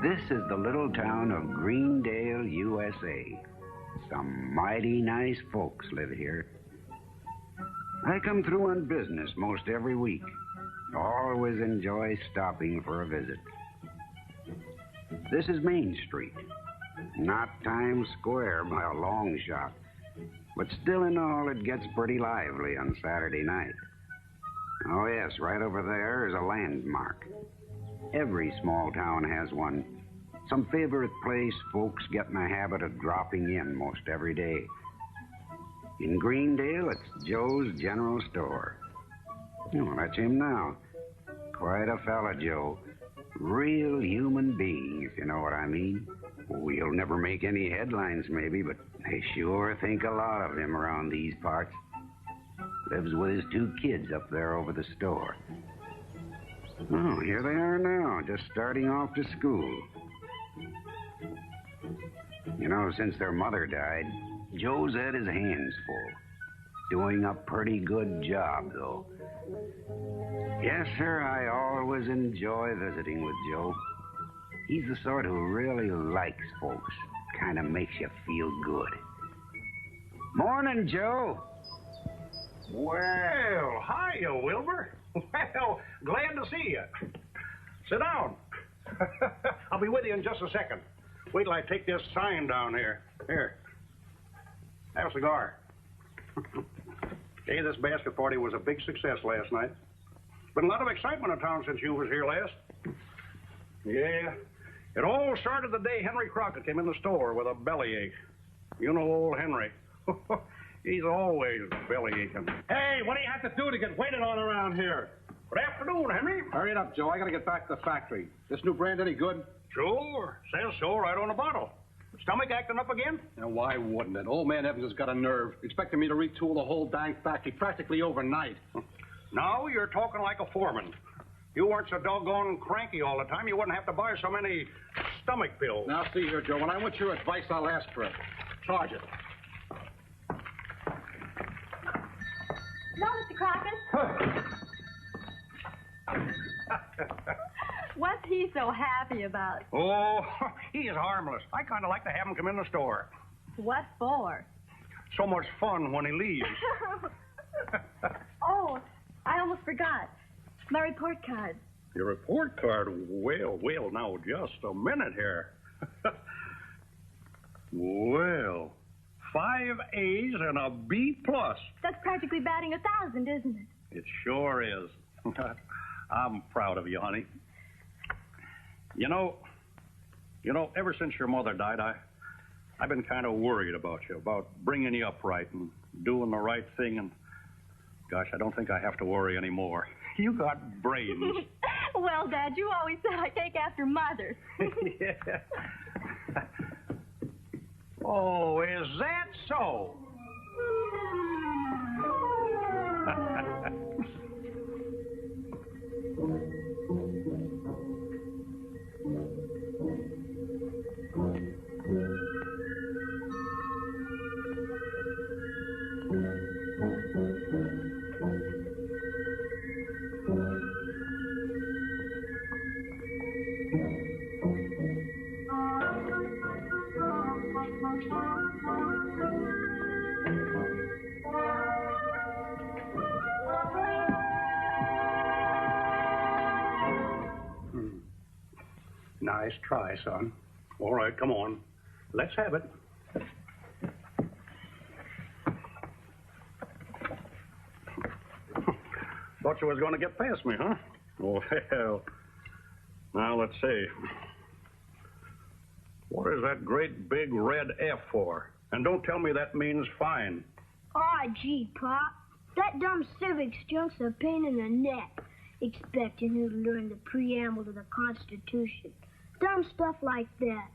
This is the little town of Greendale, USA. Some mighty nice folks live here. I come through on business most every week. Always enjoy stopping for a visit. This is Main Street. Not Times Square by a long shot. But still in all, it gets pretty lively on Saturday night. Oh yes, right over there is a landmark. Every small town has one. Some favorite place folks get in the habit of dropping in most every day. In Greendale, it's Joe's General Store. Oh, that's him now. Quite a fella, Joe. Real human being, if you know what I mean. Oh, he'll never make any headlines, maybe, but they sure think a lot of him around these parts. Lives with his 2 kids up there over the store. Oh, here they are now, just starting off to school. You know, since their mother died, Joe's had his hands full. Doing a pretty good job, though. Yes, sir, I always enjoy visiting with Joe. He's the sort who really likes folks. Kind of makes you feel good. Morning, Joe. Well, hiya, Wilbur. Well, glad to see you. Sit down. I'll be with you in just a second. Wait till I take this sign down here. Here. Have a cigar. Hey, this basket party was a big success last night. Been a lot of excitement in town since you was here last. Yeah. It all started the day Henry Crockett came in the store with a bellyache. You know old Henry. He's always bellyaching. Hey, what do you have to do to get waited on around here? Good afternoon, Henry. Hurry it up, Joe. I gotta get back to the factory. This new brand any good? Sure. Says so right on the bottle. Stomach acting up again? Now, why wouldn't it? Old man Evans has got a nerve. Expecting me to retool the whole dang factory practically overnight. Now you're talking like a foreman. You weren't so doggone cranky all the time, you wouldn't have to buy so many stomach pills. Now, see here, Joe. When I want your advice, I'll ask for it. Charge it. No, Mr. Crockett. What's he so happy about? Oh, he is harmless. I kind of like to have him come in the store. What for? So much fun when he leaves. Oh, I almost forgot. My report card. Your report card? Well, now, just a minute here. Well, 5 A's and a B+. That's practically batting 1,000, isn't it? It sure is. I'm proud of you, honey. You know, ever since your mother died, I've been kind of worried about you, about bringing you up right and doing the right thing, and gosh, I don't think I have to worry anymore. You got brains. Well, Dad, you always said I take after Mother. Yeah. Oh, is that so? Nice try, son. All right, come on. Let's have it. Thought you was going to get past me, huh? Well, now let's see. What is that great big red F for? And don't tell me that means fine. Aw, gee, Pop. That dumb civics junk's a pain in the neck. Expecting you to learn the preamble to the Constitution. Dumb stuff like that.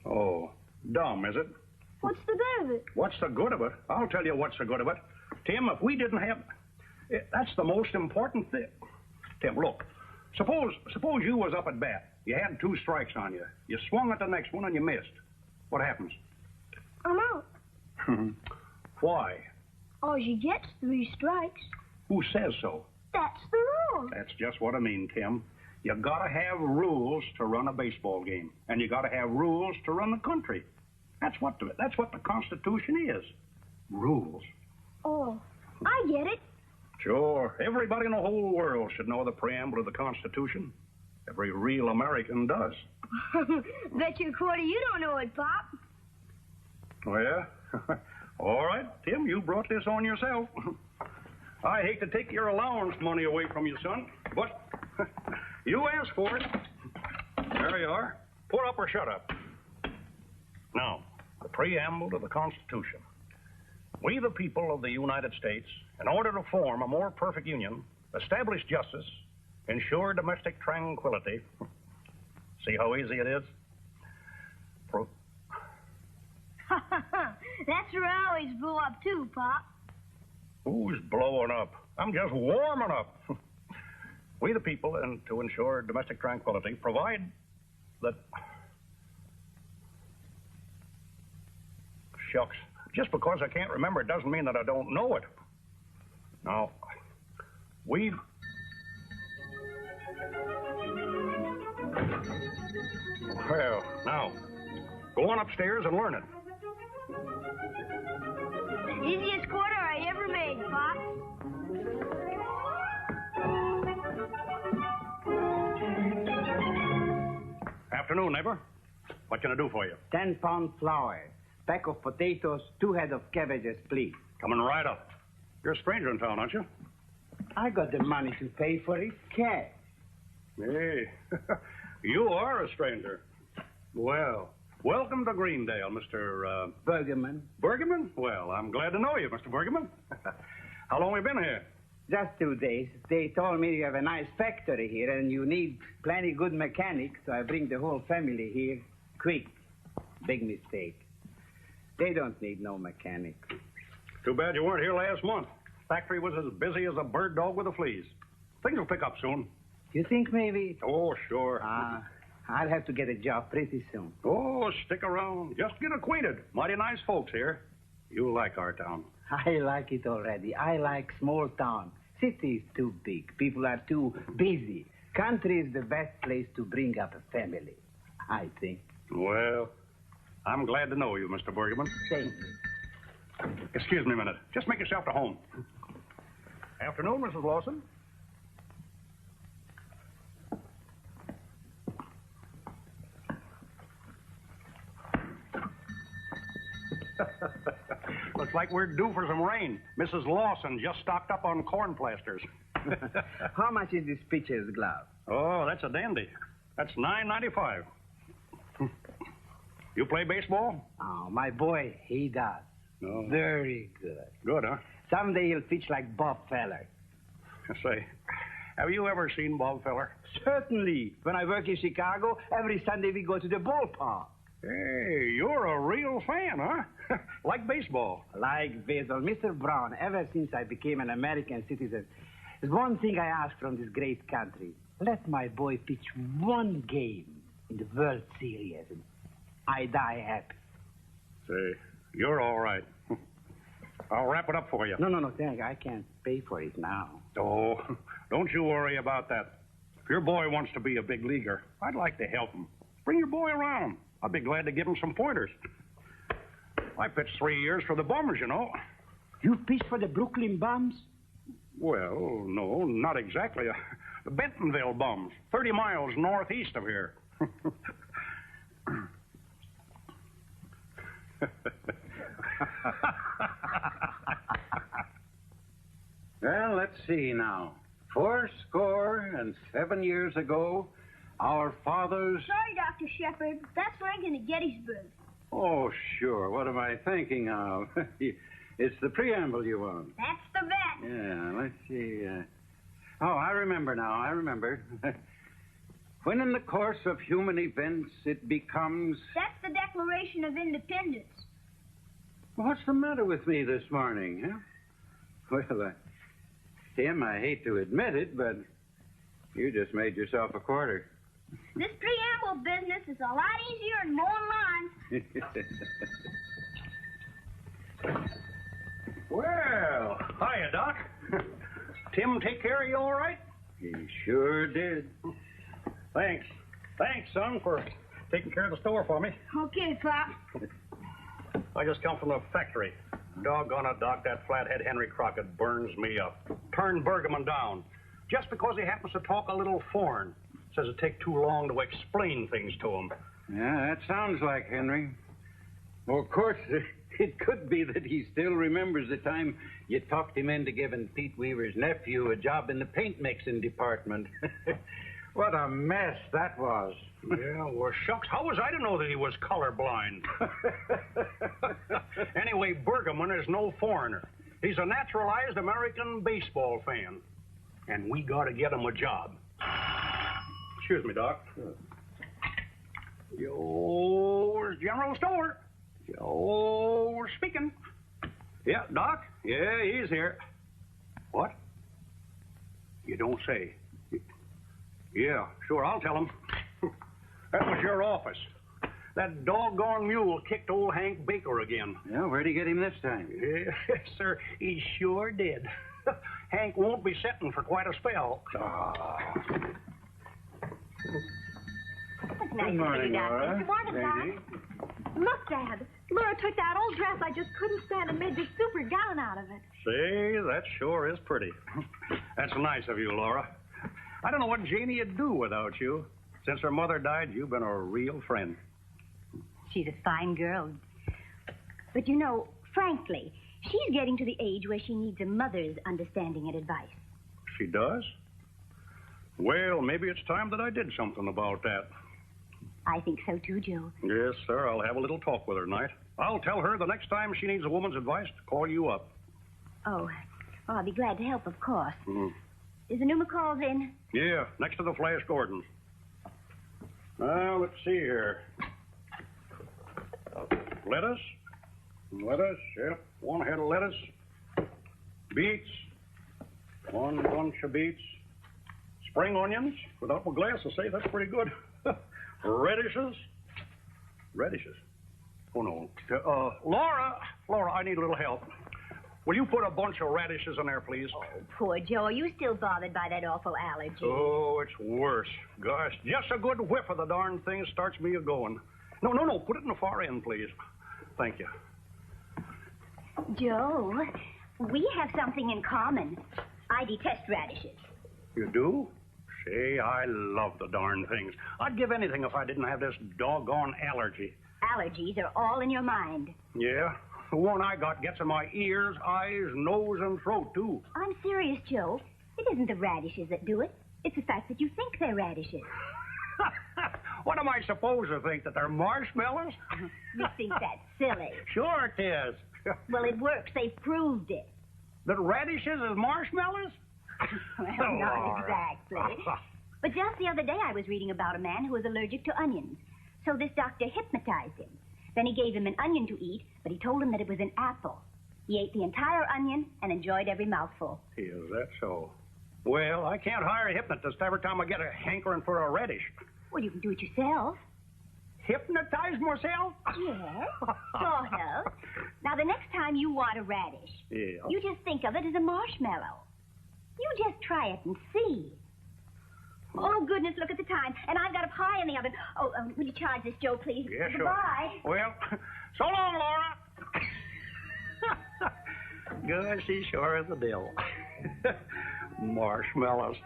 Oh, dumb, is it? What's the good of it? What's the good of it? I'll tell you what's the good of it. Tim, if we didn't have... That's the most important thing. Tim, look. Suppose you was up at bat. You had 2 strikes on you. You swung at the next one and you missed. What happens? I'm out. Why? All you get's 3 strikes. Who says so? That's the rule. That's just what I mean, Tim. You gotta have rules to run a baseball game, and you gotta have rules to run the country. That's what the Constitution is. Rules. Oh, I get it. Sure. Everybody in the whole world should know the preamble of the Constitution. Every real American does. Bet you a quarter you don't know it, Pop. Oh, yeah? All right, Tim, you brought this on yourself. I hate to take your allowance money away from you, son, but you asked for it. There you are. Put up or shut up. Now, the preamble to the Constitution. We, the people of the United States, in order to form a more perfect union, establish justice, ensure domestic tranquility. See how easy it is? That's where I always blow up, too, Pop. Who's blowing up? I'm just warming up. We, the people, and to ensure domestic tranquility, provide that... Shucks. Just because I can't remember it doesn't mean that I don't know it. Now, we... Well, now, go on upstairs and learn it. Easiest quarter I ever made, Pop. Afternoon, neighbor. What can I do for you? 10-pound flour, pack of potatoes, 2 head of cabbages, please. Coming right up. You're a stranger in town, aren't you? I got the money to pay for it, cash. Hey, you are a stranger. Well, welcome to Greendale, Mr. Bergerman. Bergerman? Well, I'm glad to know you, Mr. Bergerman. How long have you been here? Just 2 days. They told me you have a nice factory here and you need plenty good mechanics, so I bring the whole family here quick. Big mistake. They don't need no mechanic. Too bad you weren't here last month. Factory was as busy as a bird dog with the fleas. Things will pick up soon. You think maybe? Oh, sure. I'll have to get a job pretty soon. Oh, stick around. Just get acquainted. Mighty nice folks here. You'll like our town. I like it already. I like small town. City is too big. People are too busy. Country is the best place to bring up a family, I think. Well, I'm glad to know you, Mr. Bergerman. Thank you. Excuse me a minute. Just make yourself at home. Afternoon, Mrs. Lawson. Looks like we're due for some rain. Mrs. Lawson just stocked up on corn plasters. How much is this pitcher's glove? Oh, that's a dandy. That's $9.95. You play baseball? Oh, my boy, he does. No. Very good. Good, huh? Someday he'll pitch like Bob Feller. Say, have you ever seen Bob Feller? Certainly. When I work in Chicago, every Sunday we go to the ballpark. Hey, you're a real fan, huh? Like baseball. Like baseball. Mr. Brown, ever since I became an American citizen, there's one thing I ask from this great country. Let my boy pitch one game in the World Series, and I die happy. Say, you're all right. I'll wrap it up for you. No, thank you. I can't pay for it now. Oh, don't you worry about that. If your boy wants to be a big leaguer, I'd like to help him. Bring your boy around. I'd be glad to give him some pointers. I pitched 3 years for the Bummers, you know. You pitched for the Brooklyn Bums? Well, no, not exactly. The Bentonville Bums, 30 miles northeast of here. Well, let's see now. 407 years ago, our fathers... Sorry, Dr. Shepard. That's Lincoln at Gettysburg. Oh, sure. What am I thinking of? It's the preamble you want. That's the bet. Yeah, let's see. Oh, I remember now. I remember. When in the course of human events it becomes... That's the Declaration of Independence. What's the matter with me this morning, huh? Well, Tim, I hate to admit it, but you just made yourself a quarter. This preamble business is a lot easier than mowing lawns. Well, hiya, Doc. Tim take care of you all right? He sure did. Thanks. Thanks, son, for taking care of the store for me. Okay, Pop. I just come from the factory. Doggone it, Doc, that flathead Henry Crockett burns me up. Turned Bergman down. Just because he happens to talk a little foreign. Says it take too long to explain things to him. Yeah, that sounds like Henry. Well, of course, it could be that he still remembers the time you talked him into giving Pete Weaver's nephew a job in the paint mixing department. What a mess that was. Yeah, well, shucks, how was I to know that he was colorblind? Anyway, Bergman is no foreigner. He's a naturalized American baseball fan. And we got to get him a job. Excuse me, Doc. Yours General Store. Yours speaking. Yeah, Doc? Yeah, he's here. What? You don't say. Yeah, sure, I'll tell him. That was your office. That doggone mule kicked old Hank Baker again. Yeah, where'd he get him this time? Yes, sir, he sure did. Hank won't be sitting for quite a spell. It's nice Good morning, to see you, Laura. Good morning, Lady. Pop. Look, Dad. Laura took that old dress I just couldn't stand and made this super gown out of it. See, that sure is pretty. That's nice of you, Laura. I don't know what Janie would do without you. Since her mother died, you've been a real friend. She's a fine girl. But you know, frankly, she's getting to the age where she needs a mother's understanding and advice. She does? Well, maybe it's time that I did something about that. I think so too, Joe. Yes, sir. I'll have a little talk with her tonight. I'll tell her the next time she needs a woman's advice to call you up. Oh, well, I'll be glad to help, of course. Mm. Is the new McCall's in? Yeah, next to the Flash Gordon. Now, let's see here. Lettuce. Lettuce, yep. One head of lettuce. Beets. One bunch of beets. Spring onions. Without my glasses, say that's pretty good. Radishes. Radishes. Oh, no. Laura, I need a little help. Will you put a bunch of radishes in there, please? Oh, poor Joe. Are you still bothered by that awful allergy? Oh, it's worse. Gosh, just a good whiff of the darn thing starts me a-going. No. Put it in the far end, please. Thank you. Joe, we have something in common. I detest radishes. You do? Say, I love the darn things. I'd give anything if I didn't have this doggone allergy. Allergies are all in your mind. Yeah? The one I got gets in my ears, eyes, nose, and throat, too. I'm serious, Joe. It isn't the radishes that do it. It's the fact that you think they're radishes. What am I supposed to think, that they're marshmallows? You think that's silly. Sure it is. Well, it works. They've proved it. That radishes is marshmallows? Well, not exactly. But just the other day I was reading about a man who was allergic to onions. So this doctor hypnotized him. Then he gave him an onion to eat, but he told him that it was an apple. He ate the entire onion and enjoyed every mouthful. Is that so? Well, I can't hire a hypnotist every time I get a hankering for a radish. Well, you can do it yourself. Hypnotize myself? Yes, sort of. Now, the next time you want a radish, Yeah. you just think of it as a marshmallow. You just try it and see. Oh, goodness, look at the time. And I've got a pie in the oven. Oh, will you charge this, Joe, please? Yeah, sure. Goodbye. Well, so long, Laura. Good, she sure is a deal. Marshmallows.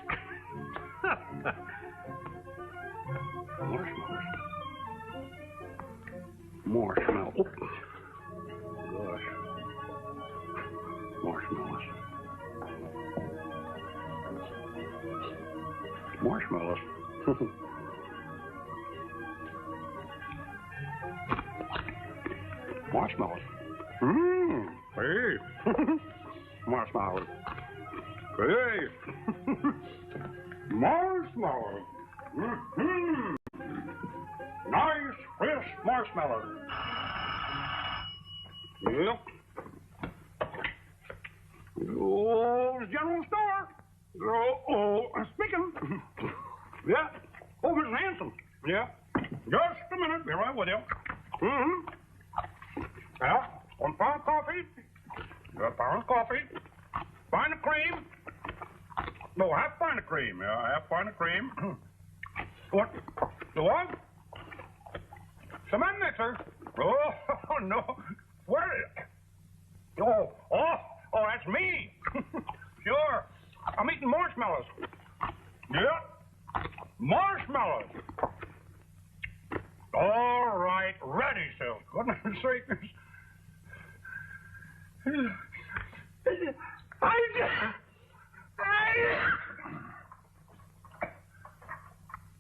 Marshmallows. Oh. Gosh. Marshmallows. Marshmallows. Marshmallows. Hey. Marshmallows. Hey. Marshmallows. Nice, fresh marshmallows. Yep. Oh, General Store. Speaking. Yeah. Oh, Mrs. Hanson. Yeah. Just a minute. Be right with you. Yeah. 1 pound of coffee. 1 pound of coffee. Pint of cream. No, half pint of cream. Yeah, half pint of cream. What? The what? Cement mixer? Oh, no. Where? Oh, that's me. Sure. I'm eating marshmallows. Yep. Marshmallows. All right. Ready, Sil. Goodness sake.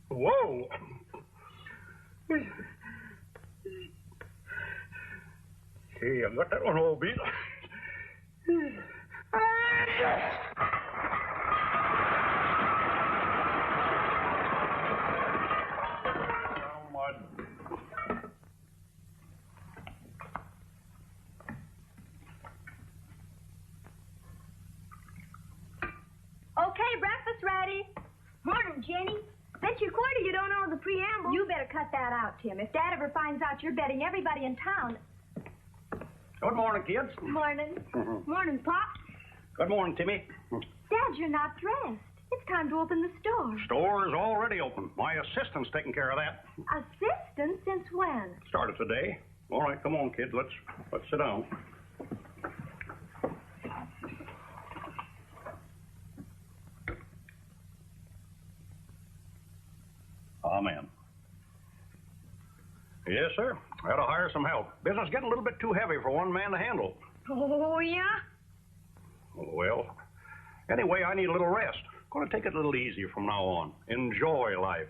Whoa. Hey, I got that one all beat. Okay, breakfast ready. Morning, Jenny. Bet your quarter you don't know the preamble. You better cut that out, Tim. If Dad ever finds out you're betting everybody in town. Good morning, kids. Morning. Morning, Pop. Good morning, Timmy. Dad, you're not dressed. It's time to open the store. Store is already open. My assistant's taking care of that. Assistant? Since when? Started today. All right, come on, kids. Let's sit down. Amen. Yes, sir. I had to hire some help. Business getting a little bit too heavy for one man to handle. Oh, yeah? Well, anyway, I need a little rest. Going to take it a little easier from now on. Enjoy life.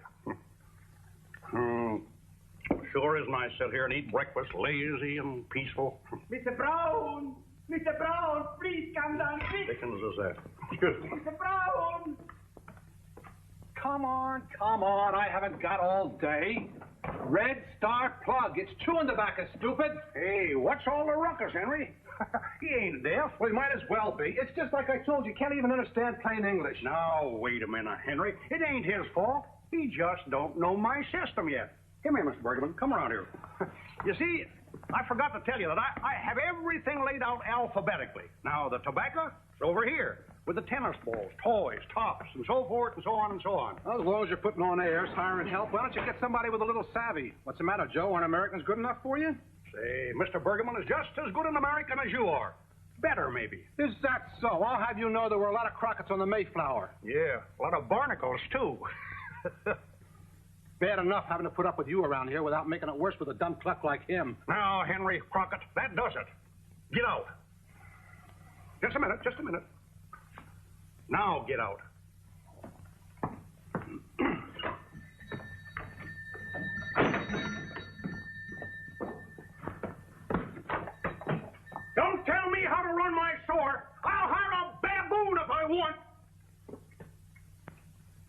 Sure is nice to sit here and eat breakfast, lazy and peaceful. Mr. Brown! Mr. Brown, please come down quick. Dickens is that? Excuse me. Mr. Brown! Come on. I haven't got all day. Red Star plug. It's chewing tobacco, stupid. Hey, what's all the ruckus, Henry? He ain't deaf. Well, he might as well be. It's just like I told you. Can't even understand plain English. Now, wait a minute, Henry. It ain't his fault. He just don't know my system yet. Come here, Mr. Bergman. Come around here. You see, I forgot to tell you that I have everything laid out alphabetically. Now, the tobacco is over here with the tennis balls, toys, tops, and so forth and so on and so on. Well, as long as you're putting on airs, hiring help, why don't you get somebody with a little savvy? What's the matter, Joe? Aren't Americans good enough for you? Say, Mr. Bergman is just as good an American as you are. Better, maybe. Is that so? I'll have you know there were a lot of Crockett's on the Mayflower. Yeah, a lot of barnacles, too. Bad enough having to put up with you around here without making it worse with a dumb cluck like him. Now, Henry Crockett, that does it. Get out. Just a minute. Now get out. Don't tell me how to run my store. I'll hire a baboon if I want.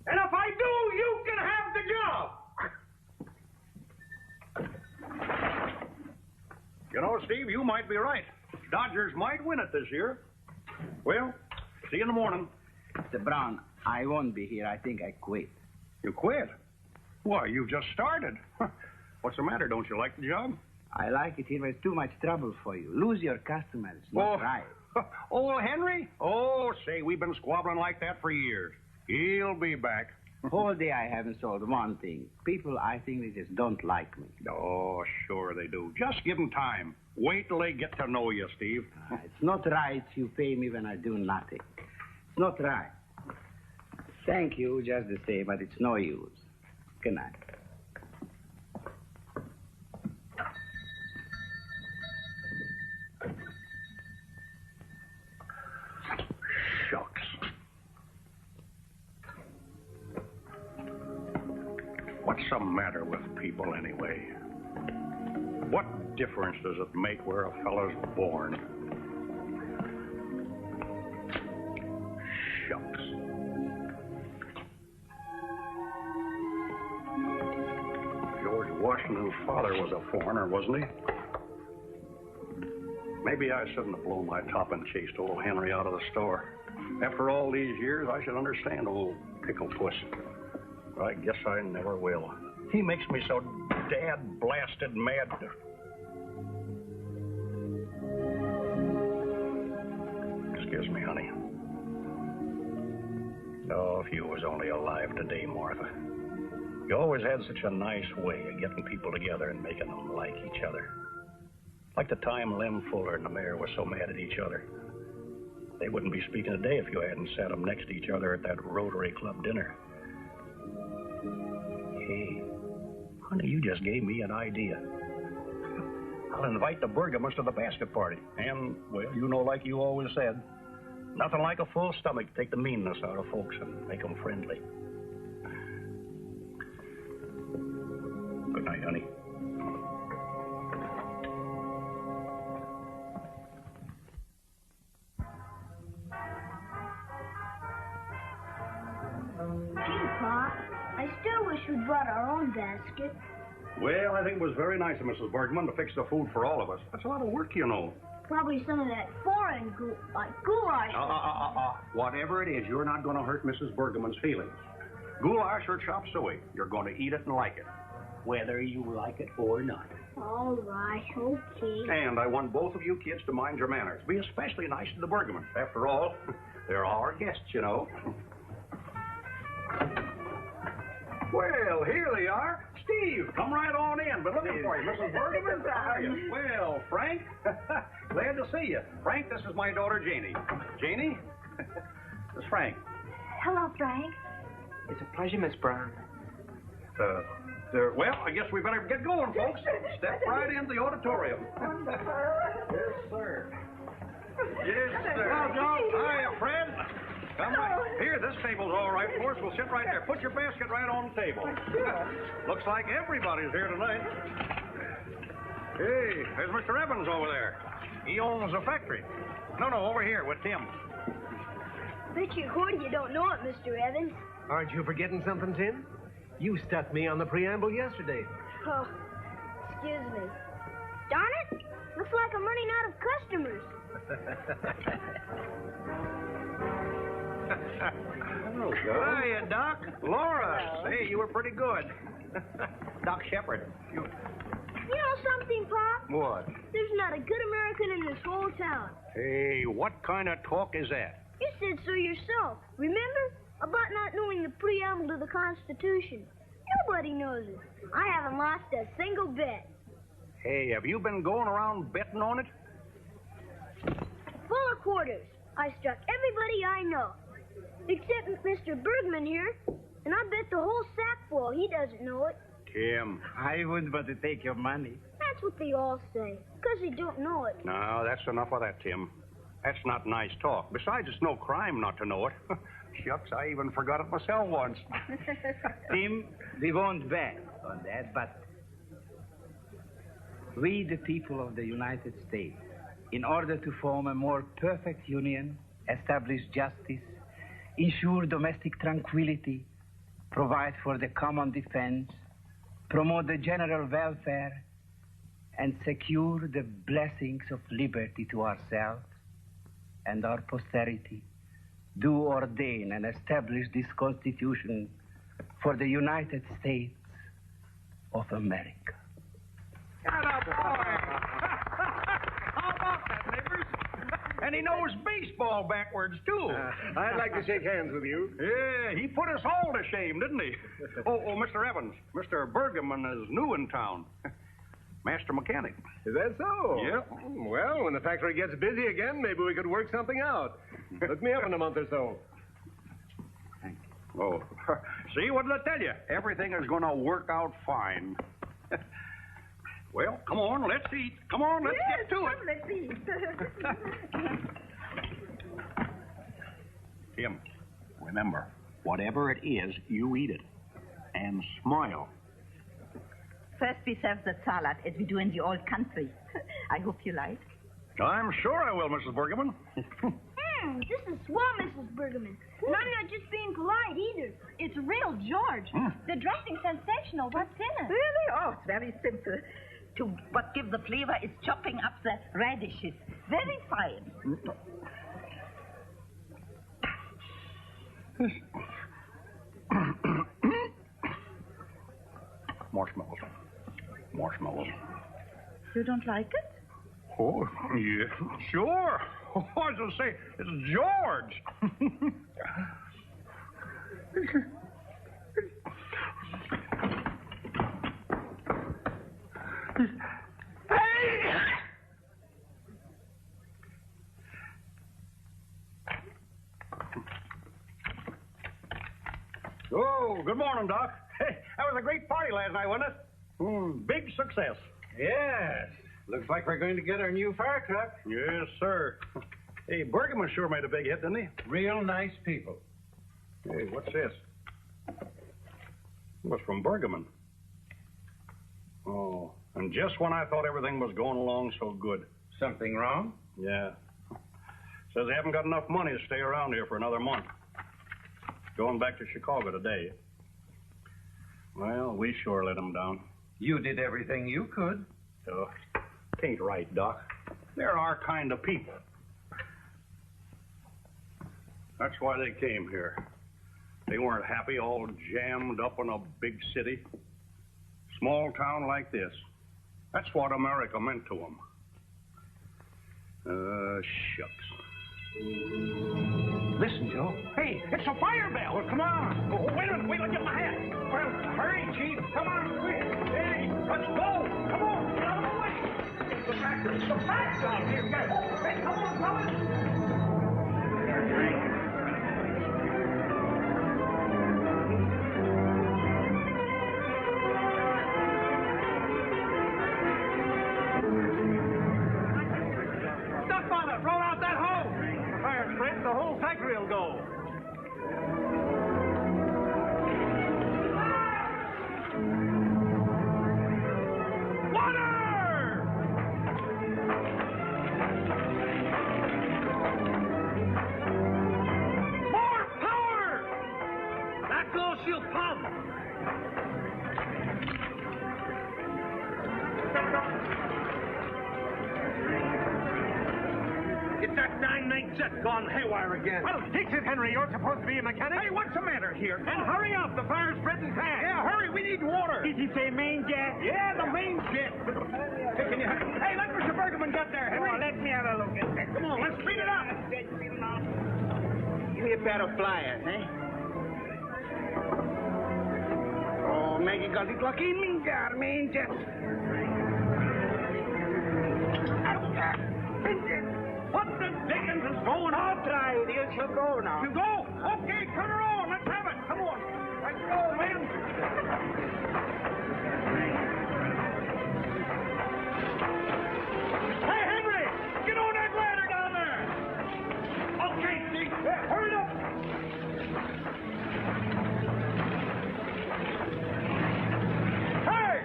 And if I do, you can have the job. You know, Steve, you might be right. Dodgers might win it this year. Well, see you in the morning. Mr. Brown, I won't be here. I think I quit. You quit? Why, you just started. What's the matter? Don't you like the job? I like it here, but it's too much trouble for you. Lose your customers. Not right. Oh, Henry? Oh, say, we've been squabbling like that for years. He'll be back. Whole day I haven't sold one thing. People, I think they just don't like me. Oh, sure they do. Just give them time. Wait till they get to know you, Steve. It's not right you pay me when I do nothing. It's not right. Thank you just the same, but it's no use. Good night. Shucks. What's the matter with people anyway? What difference does it make where a fella's born? Shucks. George Washington's father was a foreigner, wasn't he? Maybe I shouldn't have blown my top and chased old Henry out of the store. After all these years, I should understand old Pickle Puss. But I guess I never will. He makes me so dad-blasted mad. Excuse me, honey. Oh, if you was only alive today, Martha. You always had such a nice way of getting people together and making them like each other. Like the time Lem Fuller and the mayor were so mad at each other. They wouldn't be speaking today if you hadn't sat them next to each other at that Rotary Club dinner. Hey, honey, you just gave me an idea. I'll invite the Bergamans to the basket party. And, well, you know, like you always said, nothing like a full stomach to take the meanness out of folks and make them friendly. Good night, honey. Gee, Pa, I still wish we'd brought our own basket. Well, I think it was very nice of Mrs. Bergman to fix the food for all of us. That's a lot of work, you know. Probably some of that foreign like goulash. Whatever it is, you're not going to hurt Mrs. Bergman's feelings. Goulash or chop suey, you're going to eat it and like it, whether you like it or not. All right, okay. And I want both of you kids to mind your manners. Be especially nice to the Bergamans. After all, they're our guests, you know. Well, here they are. Steve, come right on in. Been looking for you. Mrs. Bergman, how are you? Well, Frank, glad to see you. Frank, this is my daughter, Janie. Janie? This is Frank. Hello, Frank. It's a pleasure, Miss Brown. Well, I guess we better get going, folks. Step right into the auditorium. Yes, sir. Yes, sir. Well, John. Hiya, Fred. Come right. Here, this table's all right for us. We'll sit right there. Put your basket right on the table. Looks like everybody's here tonight. Hey, there's Mr. Evans over there. He owns a factory. No, over here with Tim. Bet you quarter you don't know it, Mr. Evans. Aren't you forgetting something, Tim? You stuck me on the preamble yesterday. Oh, excuse me. Darn it! Looks like I'm running out of customers. Hello, hiya, Doc. Laura. Hey, you were pretty good. Doc Shepard. You know something, Pop? What? There's not a good American in this whole town. Hey, what kind of talk is that? You said so yourself. Remember? About not knowing the preamble to the Constitution. Nobody knows it. I haven't lost a single bet. Hey, have you been going around betting on it? Full of quarters. I struck everybody I know. Except Mr. Bergman here. And I bet the whole sack full. He doesn't know it. Tim. I wouldn't but to take your money. That's what they all say. Because they don't know it. No, that's enough of that, Tim. That's not nice talk. Besides, it's no crime not to know it. Shucks, I even forgot it myself once. Tim, we won't bet on that, but we, the people of the United States, in order to form a more perfect union, establish justice, ensure domestic tranquility, provide for the common defense, promote the general welfare, and secure the blessings of liberty to ourselves and our posterity, do ordain and establish this Constitution for the United States of America. Shut up, boy. How about that, neighbors? And he knows baseball backwards, too. I'd like to shake hands with you. Yeah, he put us all to shame, didn't he? Oh, Mr. Evans, Mr. Bergman is new in town. Master mechanic. Is that so? Yep. Well, when the factory gets busy again, maybe we could work something out. Look me up in a month or so. Oh, see, what did I tell you? Everything is going to work out fine. Well, come on, let's eat. Come on, let's get to it. Let's eat. Tim, remember, whatever it is, you eat it. And smile. First we serve the salad, as we do in the old country. I hope you like. I'm sure I will, Mrs. Bergman. This is swell, Mrs. Bergman. And I'm not just being polite either. It's real George. The dressing's sensational. What's in it? Really? Oh, it's very simple. To what gives the flavor is chopping up the radishes. Very fine. Marshmallows. You don't like it? Oh, yeah, sure. Oh, I was going to say, it's George. Oh, good morning, Doc. Hey, that was a great party last night, wasn't it? Big success. Yes. Looks like we're going to get our new fire truck. Yes, sir. Hey, Bergman sure made a big hit, didn't he? Real nice people. Hey, what's this? It was from Bergman. Oh, and just when I thought everything was going along so good. Something wrong? Yeah. Says they haven't got enough money to stay around here for another month. Going back to Chicago today. Well, we sure let them down. You did everything you could. Oh, ain't right, Doc. They're our kind of people. That's why they came here. They weren't happy all jammed up in a big city. Small town like this. That's what America meant to them. Shucks. Listen, Joe. Hey, it's a fire bell. Well, come on. Oh, wait a minute. Wait, let me get my hat. Well, hurry, Chief. Come on, quick. Hey, let's go. Come on. Get out of the way. It's the factory. It's the factory. Here, get it. Hey, come on, fellas. Stop on it. Roll out that hose. The fire spreads, the whole factory will go. It's that dynamite jet gone haywire again. Well, fix it, Henry. You're supposed to be a mechanic. Hey, what's the matter here? And hurry up. The fire's spreading fast. Yeah, hurry. We need water. Did you say main jet? Yeah, the main jet. Hey, can you... Hey, let Mr. Bergman get there, Henry. Oh, let me have a look at that. Come on, let's speed it up. Give me a pair of pliers, eh? Oh, Maggie got it lucky in me, main jet. What the dickens is going on? I'll try it. You shall go now. You go? Okay, turn her on. Let's have it. Come on. Let's go, man. Hey, Henry! Get on that ladder down there. Okay, Steve. Hurry up. Hey!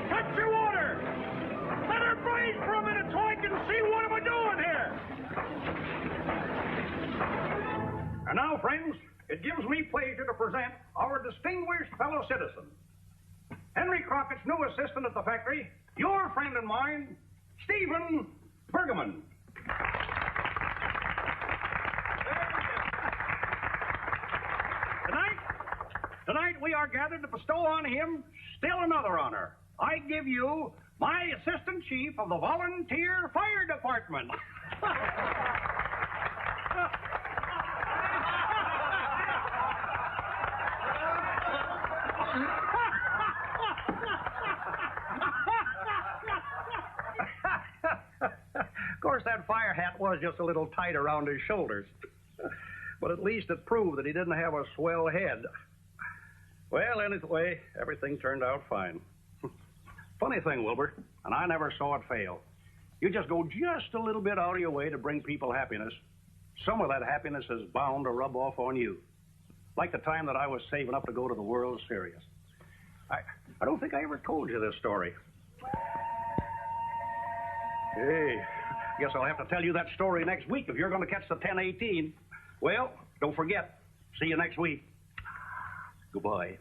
Cut your water. Let her breathe for a minute so I can see what am I doing here. And now, friends, it gives me pleasure to present our distinguished fellow citizen, Henry Crockett's new assistant at the factory, your friend and mine, Stephen Bergman. Tonight we are gathered to bestow on him still another honor. I give you my assistant chief of the volunteer fire department. Of course, that fire hat was just a little tight around his shoulders. But at least it proved that he didn't have a swell head. Well, anyway, everything turned out fine. Funny thing, Wilbur, and I never saw it fail. You just go just a little bit out of your way to bring people happiness. Some of that happiness is bound to rub off on you. Like the time that I was saving up to go to the World Series. I don't think I ever told you this story. Hey, guess I'll have to tell you that story next week if you're going to catch the 10-18. Well, don't forget. See you next week. Goodbye.